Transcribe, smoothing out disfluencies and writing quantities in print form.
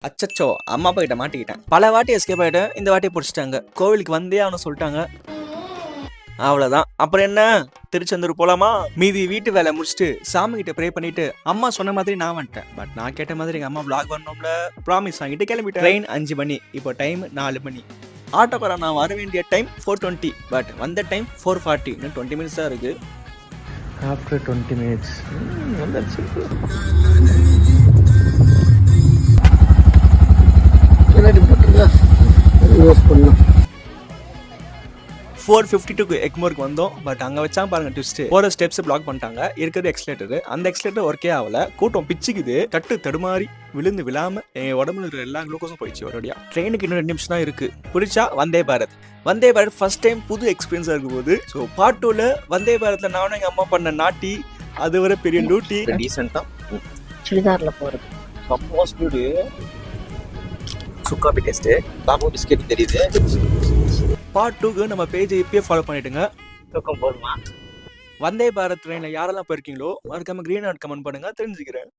அச்சச்சோ! அம்மா அப்பா கிட்ட மாட்டிக்கிட்டேன். பல வாட்டி எஸ்கேப் ஆயிட்டேன். இந்த வாட்டி புடிச்சுட்டாங்க. கோவிலுக்கு வந்தே ஆகணும்னு சொல்லிட்டாங்க. அவ்வளோதான். அப்புறம் என்ன? திருச்செந்தூர் போலாமா? மீதி வீட்டு வேலை முடிச்சுட்டு சாமி கிட்ட ப்ரே பண்ணிட்டு அம்மா சொன்ன மாதிரி நான் வந்துட்டேன். பட் நான் கேட்ட மாதிரி எங்க அம்மா vlog வரணும்ல. ப்ராமிஸ் வாங்கிட்டு கிளம்பிட்டேன். ட்ரெயின் 5 மணி. இப்போ டைம் 4 மணி. ஆட்டோக்காரன் நான் வர வேண்டிய டைம் 4:20. பட் வந்த டைம் 4:40. இன்னும் 20 மினிட்ஸ் தான் இருக்கு. ஆஃப்டர் 20 மினிட்ஸ் வந்தாச்சு. பின்னாடி போட்டுருங்க, யூஸ் பண்ணலாம். 4:52க்கு எக்மோருக்கு வந்தோம். பட் அங்கே வச்சா பாருங்க ட்விஸ்ட். போகிற ஸ்டெப்ஸ் பிளாக் பண்ணிட்டாங்க. இருக்கிறது எக்ஸ்லேட்டர். அந்த எக்ஸ்லேட்டர் ஒர்க்கே ஆகல. கூட்டம் பிச்சுக்குது. தட்டு தடுமாறி விழுந்து விழாம என் உடம்புல இருக்கிற எல்லா குளுக்கோஸும் போயிடுச்சு ஒரேடியா. ட்ரெயினுக்கு இன்னும் 2 நிமிஷம் தான் இருக்கு. பிடிச்சா வந்தே பாரத். வந்தே பாரத் ஃபர்ஸ்ட் டைம் புது எக்ஸ்பீரியன்ஸாக இருக்கும் போது. ஸோ பார்ட் 2ல வந்தே பாரத்ல நானும் எங்கள் அம்மா பண்ண நாட்டி அது வரை பெரிய டியூட்டி. டீசெண்டாக சுடிதாரில் போகிறது ரொம்ப ஸ்பீடு. சுக்கா டேஸ்ட்டு பாபு பிஸ்கெட் தெரியுது. பார்ட் 2க்கு நம்ம பேஜை இப்பயே ஃபாலோ பண்ணிட்டுங்க. தூக்கம் போதுமா? வந்தே பாரத் ட்ரெயினில் யாரெல்லாம் போயிருக்கீங்களோ மறக்காம கிரீன் ஆர்ட் கமெண்ட் பண்ணுங்க, தெரிஞ்சுக்கிறேன்.